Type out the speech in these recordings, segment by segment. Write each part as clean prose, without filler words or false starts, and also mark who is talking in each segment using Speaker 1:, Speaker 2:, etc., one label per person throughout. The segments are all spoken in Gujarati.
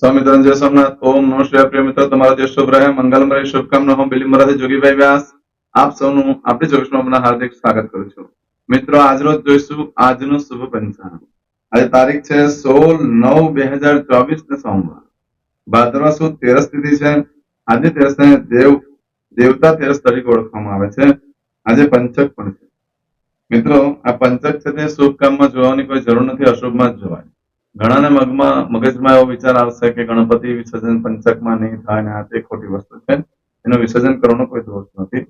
Speaker 1: સ્વામી ધનંજય સોમનાથ. ઓમ નમઃ શિવાય. પ્રિય મિત્રો, તમારો દિવસ શુભ રહે, મંગલમય રહે. શુભકામના. હું બિલીમરાથી જોગીભાઈ વ્યાસ આપ સૌનું આપણી જોશમાં હાર્દિક સ્વાગત કરું છું. મિત્રો, આજરોજ જોઈશું આજનું શુભ પંચાંગ. આજે તારીખ છે 16/9/2024 ને સોમવાર. ભાદરવા સુદ તેરસ તિથિ છે. આજે તેરસને દેવતા તેરસ તરીકે ઓળખવામાં આવે છે. આજે પંચક પણ છે. મિત્રો, આ પંચક છે તે શુભ કામમાં જોવાની કોઈ જરૂર નથી, અશુભમાં જ જોવાય. ઘણાને મગજમાં એવો વિચાર આવશે કે ગણપતિ વિસર્જન પંચકમાં નહીં થાય ને આ તે ખોટી વસ્તુ છે, એનું વિસર્જન કરવાનો કોઈ દોષ નથી.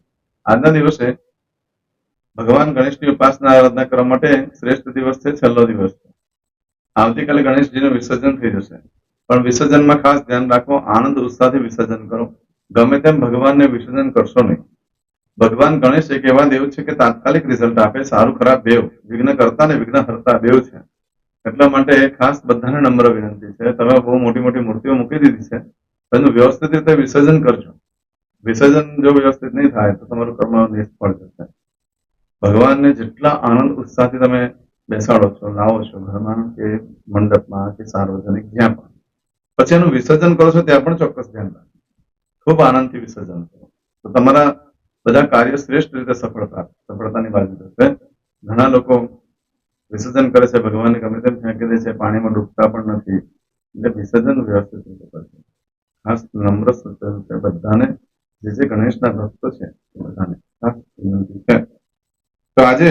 Speaker 1: આજના દિવસે ભગવાન ગણેશની ઉપાસના આરાધના કરવા માટે શ્રેષ્ઠ દિવસ છે, છેલ્લો દિવસ છે. આવતીકાલે ગણેશજીનું વિસર્જન થઈ જશે, પણ વિસર્જનમાં ખાસ ધ્યાન રાખો, આનંદ ઉત્સાહથી વિસર્જન કરો. ગમે તેમ ભગવાનને વિસર્જન કરશો નહીં. ભગવાન ગણેશ એક એવા દેવ છે કે તાત્કાલિક રિઝલ્ટ આપે, સારું ખરાબ બેવ, વિઘ્ન કરતા ને વિઘ્ન હરતા બેવ છે. એટલા માટે ખાસ બધાને નમ્ર વિનંતી છે, તમે બહુ મોટી મોટી મૂર્તિઓ મૂકી દીધી છે, પરંતુ વ્યવસ્થિત રીતે વિસર્જન કરજો. વિસર્જન જો વ્યવસ્થિત નહીં થાય તો તમારું કર્મ નિષ્ફળ જશે. ભગવાનને જેટલા આનંદ ઉત્સાહથી તમે બેસાડો છો, લાવો છો ઘરમાં કે મંડપમાં કે સાર્વજનિક જ્યાં પણ, પછી એનું વિસર્જન કરો છો ત્યાં પણ ચોક્કસ ધ્યાન રાખો. ખૂબ આનંદથી વિસર્જન કરો તો તમારા બધા કાર્ય શ્રેષ્ઠ રીતે સફળતાની બાજુ થશે. ઘણા લોકો વિસર્જન કરે છે, ભગવાનને ગમે તેમ ફેંકી દે છે, પાણીમાં ડૂબતા પણ નથી. એટલે વિસર્જન વ્યવસ્થિત રીતે કરશે. ખાસ નમ્ર સૂચન છે બધાને, જે ગણેશના ભક્તો છે બધાને ખાસ વિનંતી છે. તો આજે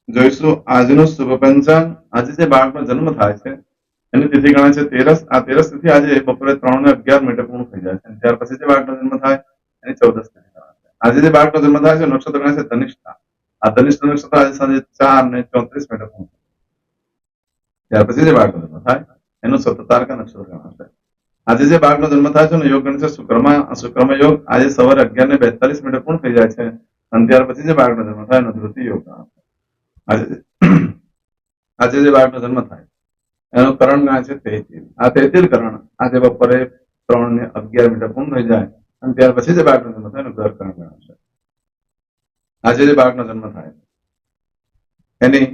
Speaker 1: જોઈશું આજનું શુભ પંચાંગ. આજે જે બાળકનો જન્મ થાય છે એની તિથિ ગણાય છે તેરસ. આ તેરસ તિથિ આજે બપોરે 3:11 પૂર્ણ થઈ જાય છે. ત્યાર પછી જે બાળકનો જન્મ થાય એની 14th તિથિ ગણાય છે. આજે જે બાળકનો જન્મ થાય છે નક્ષત્ર ગણાય છે ધનિષ્ઠા. આ ધનિષ્ઠ નક્ષત્ર આજે સાંજે 4:34 પૂર્ણ. ત્યાર પછી જે બાળકનો જન્મ થાય એનું સપ્તતારકા નક્ષત્ર ગણાશે. આજે જે બાળકનો જન્મ થાય છે યોગ ગણ છે શુક્રમ યોગ. આજે સવારે 11:42 પૂર્ણ થઈ જાય છે. અને ત્યાર પછી જે બાળકનો જન્મ થાય એનો ધૃતિ યોગ ગણાશે. આજે જે બાળકનો જન્મ થાય એનું કરણ ગણાય છે તૈતિલ. આ તૈતિલ કરણ આજે બપોરે 3:11 પૂર્ણ થઈ જાય અને ત્યાર પછી જે બાળકનો જન્મ થાય એનું ઘર કરણ ગણાશે. આજે જે બાળકનો જન્મ થાય એની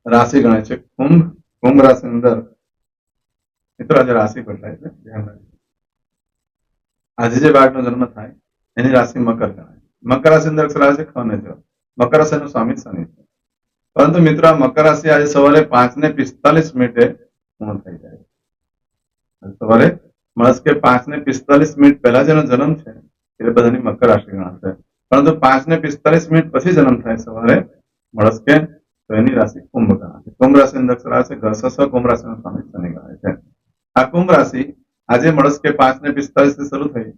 Speaker 1: રાશિ ગણાય છે કુંભ. કુંભ રાશિ અંદર મિત્રો આજે રાશિ બદલાય છે, ધ્યાન રાખજો. આજે જે બાળકનો જન્મ થાય એની રાશિ મકર ગણાય. મકર રાશિ અંદર અક્ષર આવે છે ખ ને જ. મકર રાશિનો સ્વામી શનિ છે. પરંતુ મિત્રો આ મકર રાશિ આજે સવારે 5:45 પૂર્ણ થઈ જાય. સવારે મળસ કે 5:45 પહેલા જેનો જન્મ છે એ બધાની મકર રાશિ ગણાશે. પરંતુ 5:45 પછી જન્મ થાય સવારે મળસ કે તો એની રાશિ કુંભ ગણાશે. કુંભ રાશિ અંદર અક્ષર આવે છે ગ સ. કુંભ રાશિનો સ્વામી શનિ ગણાય છે. આ કુંભ રાશિ આજે મળસ કે 5:45 થી શરૂ થઈ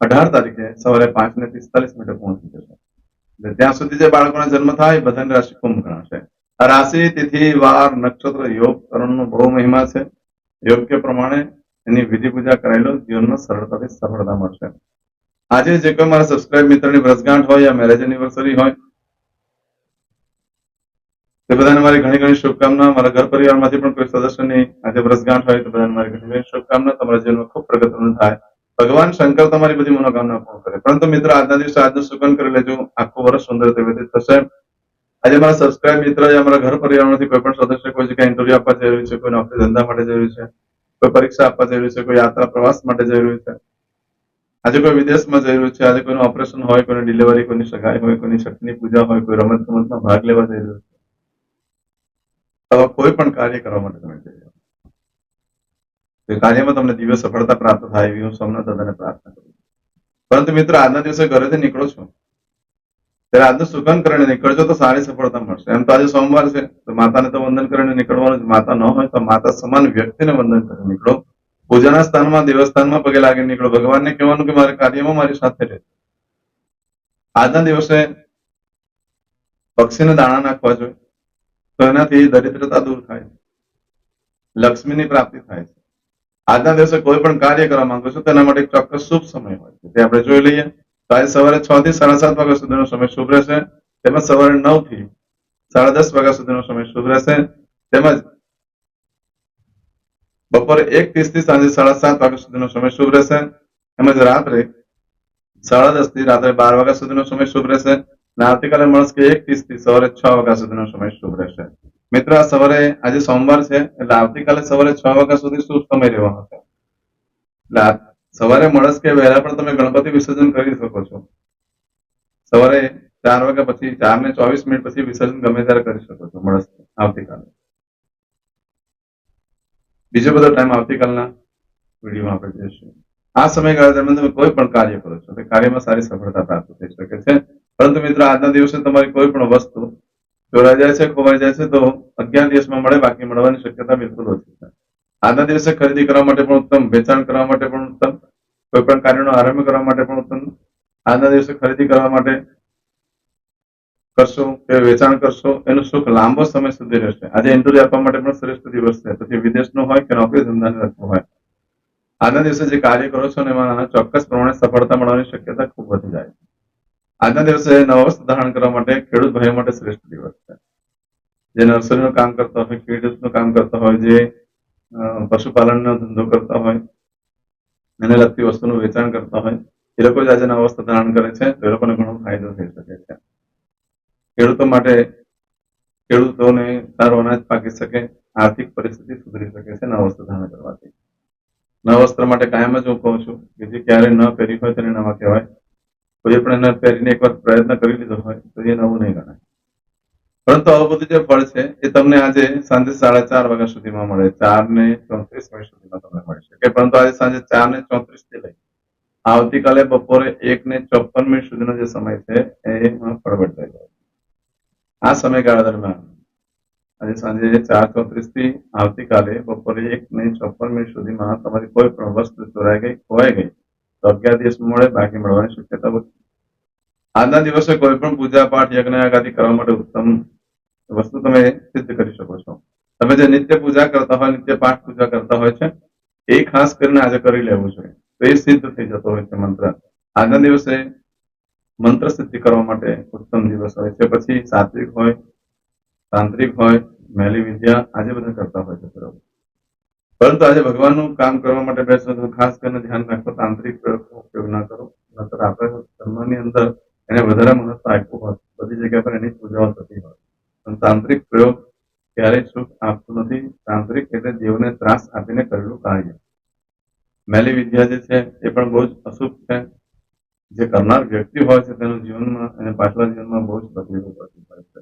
Speaker 1: 18 તારીખે સવારે 5:45 પૂર્ણ થઈ જશે. ત્યાં સુધી જે બાળકોનો જન્મ થાય બધાની રાશિ કુંભ ગણાશે. આ રાશિ તિથિ વાર નક્ષત્ર યોગ કરણનો બહુ મહિમા છે. યોગ્ય પ્રમાણે એની વિધિ પૂજા કરાયેલો જીવનમાં સરળતાથી સફળતા મળશે. આજે જે કોઈ મારા સબસ્ક્રાઇબ મિત્રની વર્ષગાંઠ હોય યા મેરેજ એનિવર્સરી હોય તે બધાને મારી ઘણી ઘણી શુભકામના. મારા ઘર પરિવારમાંથી પણ કોઈ સદસ્યની આજે વર્ષગાંઠ હોય તો બધાને મારી ઘણી ઘણી શુભકામના. તમારા જીવનમાં ખૂબ પ્રગતિનું થાય. ભગવાન શંકર તમારી બધી મનોકામના પૂર્ણ કરે. પરંતુ મિત્રો આજના દિવસે આજનું સુકન કરી લેજો, આખું વર્ષ સુંદર રીતે વ્યતીત થશે. આજે મારા સબસ્ક્રાઇબ મિત્ર અમારા ઘર પરિવારમાંથી કોઈ પણ સદસ્ય કોઈ જગ્યાએ ઇન્ટરવ્યુ આપવા જઈ રહ્યું છે, કોઈ નોકરી ધંધા માટે જઈ રહ્યું છે, કોઈ પરીક્ષા આપવા જઈ રહ્યું છે, કોઈ યાત્રા પ્રવાસ માટે જઈ રહ્યું છે, આજે કોઈ વિદેશમાં જઈ રહ્યું છે, આજે કોઈનું ઓપરેશન હોય, કોઈની ડિલિવરી, કોઈની સગાઈ હોય, કોઈની શક્તિની પૂજા હોય, કોઈ રમત ગમતમાં ભાગ લેવા જઈ રહ્યું છે, આવા કોઈ પણ કાર્ય કરવા માટે તમે જઈ રહ્યો તે કાર્યમાં તમને દિવ્ય સફળતા પ્રાપ્ત થાય એવી હું સોમનાથ દાદાને પ્રાર્થના કરું. પરંતુ મિત્રો આજના દિવસે ઘરેથી નીકળો છો ત્યારે આજનું સુકન કરીને નીકળજો તો સારી સફળતા મળશે. એમ તો આજે સોમવાર છે તો માતાને તો વંદન કરીને નીકળવાનું. માતા ન હોય તો માતા સમાન વ્યક્તિને વંદન કરીને નીકળો. પૂજાના સ્થાનમાં દેવસ્થાનમાં પગે લાગીને નીકળો. ભગવાનને કહેવાનું કે મારા કાર્યમાં મારી સાથે રહે. આજના દિવસે પક્ષીને દાણા નાખવા જોઈએ તો એનાથી દરિદ્રતા દૂર થાય છે, લક્ષ્મીની પ્રાપ્તિ થાય છે. આજના દિવસે કોઈ પણ કાર્ય કરવા માંગો છો તેના માટે એક ચોક્કસ શુભ સમય હોય છે, તે આપણે જોઈ લઈએ. તો આજે સવારે 6 થી 7:30 વાગ્યા સુધીનો સમય શુભ રહેશે. તેમજ સવારે 9 થી 10:30 વાગ્યા સુધીનો સમય શુભ રહેશે. તેમજ બપોરે 1:30 થી સાંજે 7:30 વાગ્યા સુધીનો સમય શુભ રહેશે. તેમજ રાત્રે 10:30 થી રાત્રે 12 વાગ્યા સુધીનો સમય શુભ રહેશે. અને આવતીકાલે મળશે 1:30 થી સવારે 6 વાગ્યા સુધીનો સમય શુભ રહેશે. મિત્રો આ સવારે આજે સોમવાર છે એટલે આવતીકાલે સવારે 6 વાગ્યા સુધી શુભ સમય રહેવાનો છે. એટલે સવારે મળસ કે વહેલા પણ તમે ગણપતિ વિસર્જન કરી શકો છો. સવારે 4 વાગ્યા પછી 4:24 પછી વિસર્જન ગમે ત્યારે કરી શકો છો મળસ આવતીકાલે. બીજો બધો ટાઈમ આવતીકાલના વિડીયોમાં આપણે જોઈશું. આ સમયગાળા દરમિયાન તમે કોઈ પણ કાર્ય કરો છો તે કાર્યમાં સારી સફળતા પ્રાપ્ત થઈ શકે છે. પરંતુ મિત્રો આજના દિવસે તમારી કોઈ પણ વસ્તુ ચોરાઈ જાય છે, ખોવાઈ જાય છે તો 11 દિવસમાં મળે, બાકી મળવાની શક્યતા બિલકુલ ઓછી છે. આજના દિવસે ખરીદી કરવા માટે પણ ઉત્તમ, વેચાણ કરવા માટે પણ ઉત્તમ, કોઈ પણ કાર્યનો આરંભ કરવા માટે પણ ઉત્તમ. આજના દિવસે ખરીદી કરવા માટે કરશો કે વેચાણ કરશો એનું સુખ લાંબો સમય સુધી રહેશે. આજે ઇન્ટરવ્યુ આપવા માટે પણ શ્રેષ્ઠ દિવસ છે, પછી વિદેશનો હોય કે નોકરી ધંધાને લગતો હોય. આજના દિવસે જે કાર્ય કરો છો ને એમાં ચોક્કસ પ્રમાણે સફળતા મળવાની શક્યતા ખૂબ વધી જાય છે. આજના દિવસે નવા વસ્ત્ર ધારણ કરવા માટે ખેડૂત ભાઈઓ માટે શ્રેષ્ઠ દિવસ છે. જે નર્સરીનું કામ કરતા હોય, ખેડૂતનું કામ કરતા હોય, જે પશુપાલનનો ધંધો કરતા હોય, એને લગતી વસ્તુનું વેચાણ કરતા હોય, એ લોકો જ આજે નવા વસ્ત્ર ધારણ કરે છે તો એ લોકોને ઘણો ફાયદો થઈ શકે છે. ખેડૂતો માટે ખેડૂતોને સારો અનાજ પાકી શકે, આર્થિક પરિસ્થિતિ સુધરી શકે છે નવા વસ્ત્ર ધારણ કરવાથી. નવા વસ્ત્ર માટે કાયમ જ હું કહું છું કે જે ક્યારે ન પહેરી હોય તેને નવા કહેવાય. કોઈ પણ એને પહેરીને એકવાર પ્રયત્ન કરી લીધો હોય તો એ નવું નહીં ગણાય. પરંતુ આવું બધું જે ફળ છે એ તમને આજે સાંજે 4:30 વાગ્યા સુધીમાં મળે, 4:34 સુધીમાં તમને મળી શકે. પરંતુ આજે સાંજે 4:34 થી લઈ આવતીકાલે બપોરે 1:54 સુધીનો જે સમય છે એમાં ફળ બદલાઈ જાય. આ સમયગાળા દરમિયાન આજે સાંજે 4:34 થી આવતીકાલે બપોરે 1:54 સુધીમાં તમારી કોઈ પણ વસ્તુ ચોરાઈ ગઈ, ખોવાઈ ગઈ તો 11 દિવસ મળે, બાકી મળવાની શક્યતા ઓછી. આજના દિવસે કોઈ પણ પૂજા પાઠ યજ્ઞ આદિ કરવા માટે ઉત્તમ વસ્તુ તમે સિદ્ધ કરી શકો છો. તમે જે નિત્ય પૂજા કરતા હોય, નિત્ય પાઠ પૂજા કરતા હોય છે એ ખાસ કરીને આજે કરી લેવું જોઈએ તો એ સિદ્ધ થઈ જતો હોય છે મંત્ર. આજના દિવસે મંત્ર સિદ્ધિ કરવા માટે ઉત્તમ દિવસ હોય છે. પછી સાત્વિક હોય, તાંત્રિક હોય, મેલી વિદ્યા આજે બધા કરતા હોય છે બરોબર. પરંતુ આજે ભગવાનનું કામ કરવા માટે બેસો તો ખાસ કરીને ધ્યાન રાખો, તાંત્રિક પ્રયોગનો ઉપયોગ ના કરો. નતર આપણે ધર્મની અંદર એને વધારે મહત્વ આપ્યું હોય, બધી જગ્યા પર એની પૂજાઓ થતી હોય. પણ તાંત્રિક પ્રયોગ ક્યારેય સુખ આપતું નથી. તાંત્રિક એટલે દેવને ત્રાસ આપીને કરેલું કાર્ય. મેલી વિદ્યા જે છે એ પણ બહુ જ અશુભ છે. જે કરનાર વ્યક્તિ હોય છે તેનું જીવનમાં અને પાછલા જીવનમાં બહુ જ તકલીફો પડતી હોય છે.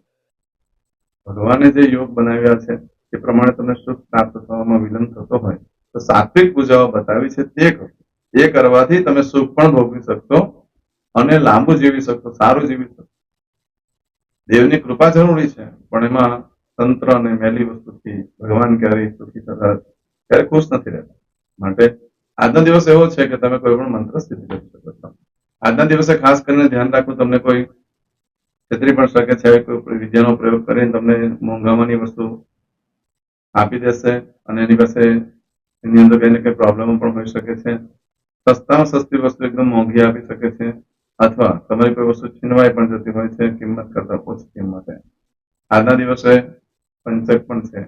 Speaker 1: ભગવાને જે યોગ બનાવ્યા છે એ પ્રમાણે તમને સુખ પ્રાપ્ત થવામાં વિલંબ થતો હોય તો સાત્વિક પૂજાઓ બતાવી છે તે કરો. એ કરવાથી તમે સુખ પણ ભોગવી શકશો અને લાંબુ જીવી શકશો, સારું જીવી શકશો. દેવની કૃપા જરૂરી છે પણ એમાં તંત્ર અને મેલી વસ્તુથી ભગવાન ક્યારેય સુખી થતા, ક્યારેય ખુશ નથી રહેતા. માટે આજનો દિવસ એવો છે કે તમે કોઈ પણ મંત્ર સિદ્ધ કરી શકો છો. આજના દિવસે ખાસ કરીને ધ્યાન રાખવું, તમને કોઈ છેતરી પણ શકે છે. કોઈ વિદ્યાનો પ્રયોગ કરીને તમને મોંઘામાંની વસ્તુ આપી દેશે અને એની પાસે એની અંદર કઈ ને કઈ પ્રોબ્લેમ પણ હોઈ શકે છે. સસ્તામાં સસ્તી વસ્તુ એકદમ મોંઘી આપી શકે છે અથવા તમારી કોઈ વસ્તુ છીનવાઈ પણ જતી હોય છે કિંમત કરતા ઓછી કિંમતે. આજના દિવસે પંચક પણ છે.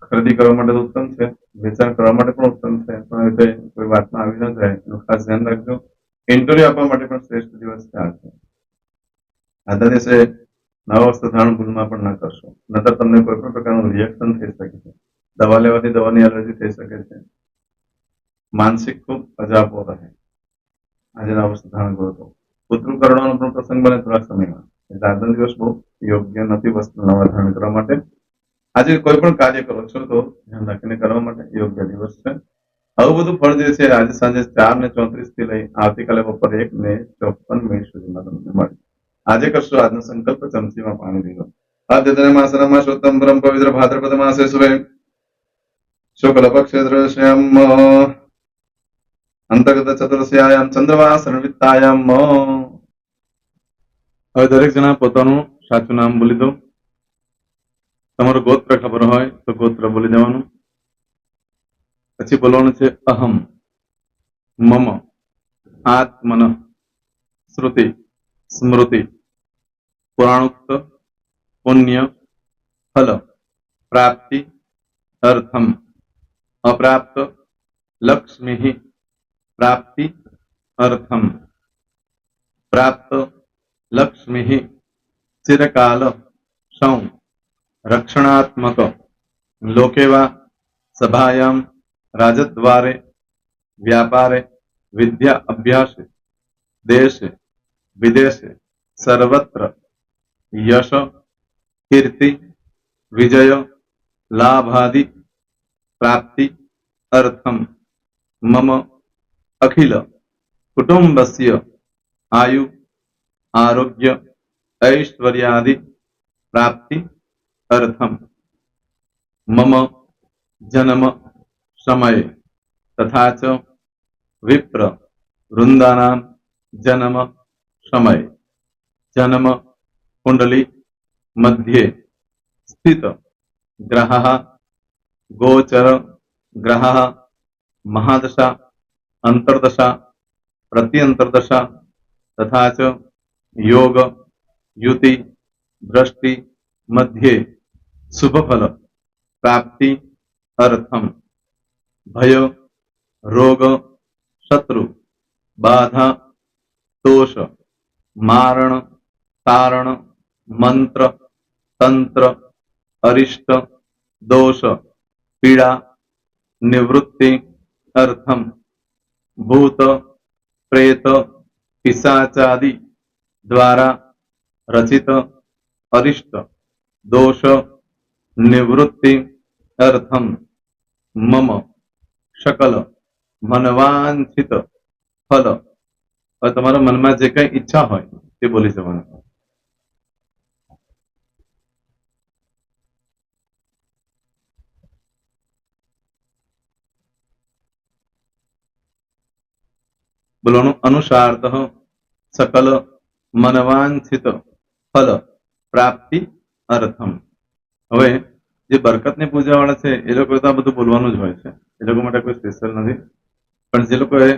Speaker 1: ખરીદી કરવા માટે ઉત્તમ છે, વેચાણ કરવા માટે પણ ઉત્તમ છે, પણ એ કોઈ વાતમાં આવી ન જાય એનું ખાસ ધ્યાન રાખજો. ઇન્ટરવ્યુ આપવા માટે પણ શ્રેષ્ઠ દિવસ છે આજે. આજના દિવસે નવા વસ્ત્ર ધારણ ભૂલમાં પણ ન કરશો, નતર તમને કોઈ પણ પ્રકારનું રિએક્શન થઈ શકે છે. દવા લેવાથી દવાની એલર્જી થઈ શકે છે. માનસિક ખૂબ અજાપો રહે આજે નવા વસ્ત્ર ધારણ કરો તો. પુત્ર કરવાનો પણ પ્રસંગ બને થોડાક સમયમાં, એટલે આજનો દિવસ બહુ યોગ્ય નથી વસ્ત્ર નવા ધારણ કરવા માટે. આજે કોઈ પણ કાર્ય કરો છો તો ધ્યાન રાખીને કરવા માટે યોગ્ય દિવસ છે. આવું બધું ફળ જે છે આજે સાંજે 4:34 થી લઈ આવતીકાલે બપોરે 1:54 સુધીમાં તમને મળે. આજે કરશો આજનો સંકલ્પ, ચમચીમાં પાણી પીવો. આદ્યતનમાસનમાં શુદ્ધમ બ્રહ્મ પવિત્ર ભાદ્રપદ માસે શુભે શુક્લ પક્ષેશ્યામ અંતર્ગત ચતુર્સ્યાયામ ચંદ્રમા સંવિત્તાયામ. હવે દરેક જણા પોતાનું સાચું નામ બોલી દો. તમારું ગોત્ર ખબર હોય તો ગોત્ર બોલી દેવાનું. પછી બોલવાનું છે અહમ, મમ, આત્મન, શ્રુતિ, સ્મૃતિ, પુરાણોક્ત, પુણ્ય, ફલ, પ્રાપ્તિ, અર્થમ, અપ્રાપ્ત, લક્ષ્મી, પ્રાપ્તિ, અર્થમ, પ્રાપ્ત, લક્ષ્મી, चिरकाल सौ रक्षणात्मक लोके वा सभायां राजद्वारे व्यापारे विद्या अभ्यासे देशे विदेशे सर्वत्र यश कीर्ति विजय लाभादि प्राप्ति अर्थम मम अखिल कुटुंबस्य आयु आरोग्य ऐश्वर्यादि प्राप्ति अर्थम मम जन्म समये तथा च विप्र वृंदानां जन्म समये जन्म कुंडली मध्ये स्थित ग्रहः गोचर ग्रहः महादशा अंतर्दशा प्रत्यंतर्दशा तथा च योग युति दृष्टि मध्ये शुभफल प्राप्ति अर्थम भय रोग शत्रु बाधा दोष मारण तारण मंत्र तंत्र अरिष्ट दोष पीड़ा निवृत्ति अर्थम भूत प्रेत पिशाचादि द्वारा रचित अरिष्ट दोष निवृत्ति अर्थम मम सकल मनवांछित फल और तुम्हारा मन में जे कई इच्छा हो बोली जवान बोलવાનું અનુસારતઃ सकल मनवांछित फल प्राप्ति अर्थम હવે જે બરકતની પૂજા વાળા છે એ લોકો તો આ બધું બોલવાનું જ હોય છે એ લોકો માટે કોઈ સ્પેશિયલ નથી પણ જે લોકોએ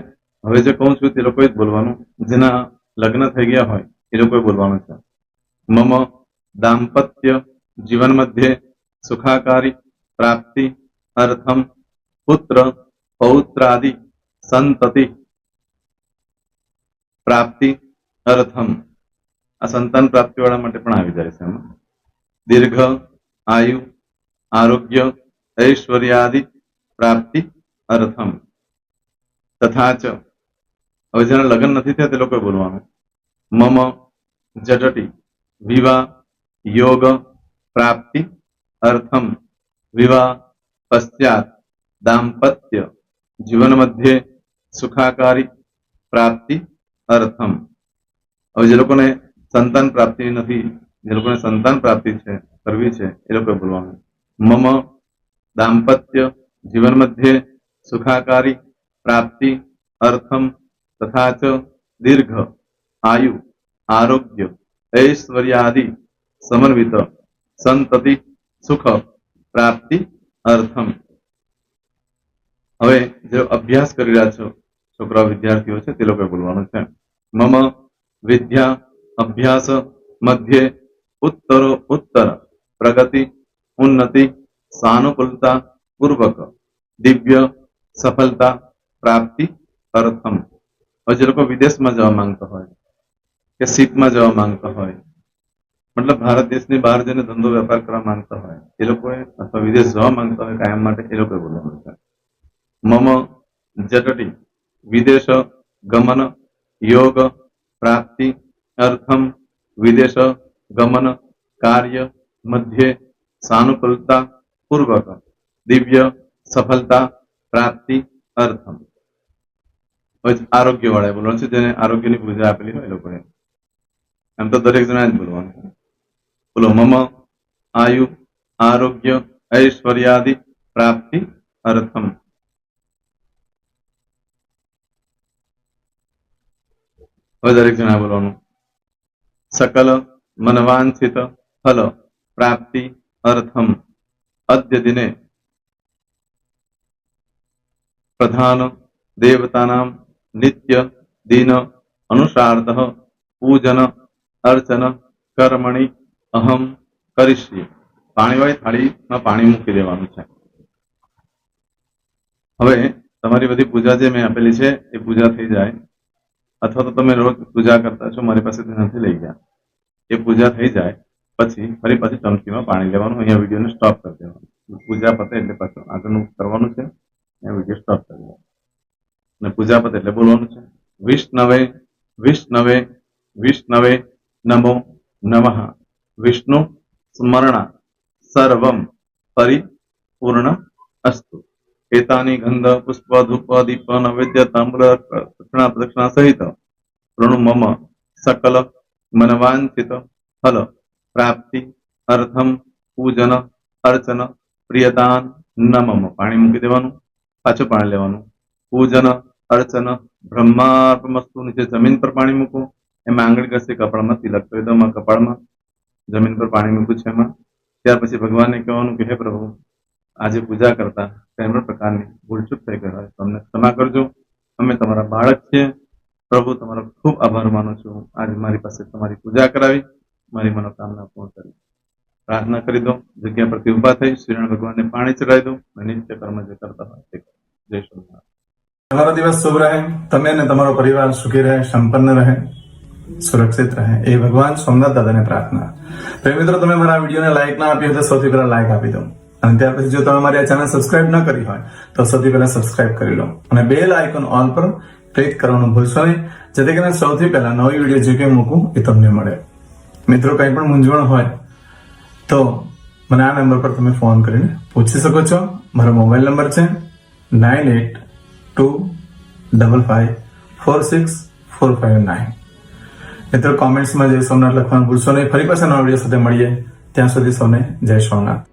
Speaker 1: હવે જે કહું છું તે લોકોએ જ બોલવાનું જેના લગ્ન થઈ ગયા હોય એ લોકોએ બોલવાનું છે મમ દાંપત્ય જીવન મધ્યે સુખાકારી પ્રાપ્તિ અર્થમ પુત્ર પૌત્રાદि સંતતિ प्राप्ति अर्थम आ संतान प्राप्ति वाला माटे पण आवी जाय छे एमां दीर्घ आयु आरोग्य ऐश्वर्यादि प्राप्ति अर्थम तथा च હવે જેના લગ્ન નથી થયા તે લોકોએ બોલવાનું મમ જટટી વિવાહ યોગ પ્રાપ્તિ અર્થમ વિવાહ પશ્ચાત દાંપત્ય જીવન મધ્યે સુખાકારી પ્રાપ્તિ अर्थम હવે જે લોકોને સંતાન પ્રાપ્તિ નથી જે લોકોને સંતાન પ્રાપ્તિ છે કરવી છે એ લોકોએ બોલવાનું મમ દાંપત્ય જીવન મધ્યે સુખાકારી પ્રાપ્તિ अर्थम तथा च दीर्घ आयु आरोग्य ऐश्वर्यादि समन्वित संतति सुख प्राप्ति अर्थम હવે જે અભ્યાસ કરી રહ્યા છો છોકરા વિદ્યાર્થીઓ છે તે લોકોએ બોલવાનું છે मम विद्या अभ्यास मध्य उत्तरो उत्तर प्रगति उन्नति सानुकूलता पूर्वक दिव्य सफलता प्राप्ति अर्थम और जो लोग विदेश में जवा मांगता हो के सीप में जवा मांगता हो मतलब भारत देश ने बहार जने धंधो व्यापार करवा मांगता हो ये लोग अथवा विदेश जवा मांगता हो कायम माटे ए लोग बोलવાનું છે मम जटटी विदेश गमन योग प्राप्ति अर्थम विदेश गमन कार्य मध्य सानुकूलता पूर्वक दिव्य सफलता प्राप्ति अर्थम आरोग्य वाला बोलવાનું છે જેને આરોગ્યની પૂજા આપેલી હોય એ લોકોએ એમ તો દરેક જણાએ જ બોલવાનું છે બોલો મમ આયુ આરોગ્ય ऐश्वर्यादि प्राप्ति अर्थम दरेक जना बोलવાનું सकल मनवांछित फल प्राप्ति अर्थम अद्य दिने प्रधान देवतानां नित्य दिन अनुसारतः पूजन अर्चन कर्मणि अहम करिष्ये पाणीवाળી થાળીમાં પાણી મૂકી દેવાનું છે હવે તમારી બધી પૂજા જે મેં આપેલી છે એ પૂજા થઈ જાય अथवा तो तमे रोज पूजा करता छो मारी पासेथी नहीं लई गया એ પૂજા થઈ જાય પછી ફરી પાછું ચમચીમાં પાણી લેવાનું. અહીંયા વિડીયોને સ્ટોપ કરી દેવાનું. પૂજા પતે એટલે પાછું આગળનું કરવાનું છે. અહીંયા વિડીયો સ્ટોપ કરી દેવાનો અને પૂજા પતે એટલે બોલવાનું છે વિષ્ણવે વિષ્ણવે વિષ્ણવે નમો નમઃ વિષ્ણુ સ્મરણા સર્વમ પરિપૂર્ણ અસ્તુ. એતાની ગંધ પુષ્પ ધૂપ દીપ નૈવેદ્ય તાંબૂલ દક્ષિણા પ્રદક્ષિણા સહિત ઋણુ મમ સકલ મનવાંચિત ફલ પ્રાપ્તિ અર્થમ પૂજન અર્ચન પ્રિયદાન નમમ. પાણી મૂકી દેવાનું, પાછું પાણી લેવાનું. પૂજન અર્ચન બ્રહ્માર્પણમસ્તુ. નીચે જમીન પર પાણી મૂકવું, એમાં આંગળી ઘસી કપાળમાં તિલક કરી દો. કપાળમાં જમીન પર પાણી મૂકવું છે એમાં. ત્યાર પછી ભગવાનને કહેવાનું કે હે પ્રભુ, આજે પૂજા કરતા કોઈ પણ પ્રકારની ભૂલચૂક થઈ ગઈ હોય તો અમને ક્ષમા કરજો. અમે તમારા બાળક છીએ. પ્રભુ, તમારો ખૂબ આભાર માનું છું. આજે મારી પાસે તમારી પૂજા કરાવી, મારી મનોકામના પૂર્ણ કરી. પ્રાર્થના કરી દો. જગ્યા પરથી ઉભા થઈ શ્રીનારાયણ ભગવાનને પાણી ચડાવી દો અને નિત્ય કર્મ જે કરતા હોય તે કરો. જય શ્રી.
Speaker 2: તમારો દિવસ શુભ રહે. તમે અને તમારો પરિવાર સુખી રહે, સંપન્ન રહે, સુરક્ષિત રહે એ ભગવાન સોમનાથ દાદાને પ્રાર્થના. તો મિત્રો, તમે મારા વિડીયોને લાઈક ના આપી હોય તો સૌથી પહેલા લાઈક આપી દો. અને ત્યાર પછી જો તમે મારી આ ચેનલ સબસ્ક્રાઇબ ન કરી હોય તો સૌથી પહેલા સબસ્ક્રાઇબ કરી લો અને બેલ આઇકોન ઓલ પર ક્લિક કરવાનું ભૂલશો નહીં, જેથી કરીને સૌથી પહેલા નવી વિડીયો જે કંઈ મૂકું એ તમને મળે. મિત્રો, કંઈ પણ મૂંઝવણ હોય તો મને આ નંબર પર તમે ફોન કરીને પૂછી શકો છો. મારો મોબાઈલ નંબર છે 9825546459. મિત્રો, કોમેન્ટ્સમાં જય સોમનાથ લખવાનું ભૂલશો નહીં. ફરી પાછા નવા વિડીયો સાથે મળીએ. ત્યાં સુધી સૌને જય સોમનાથ.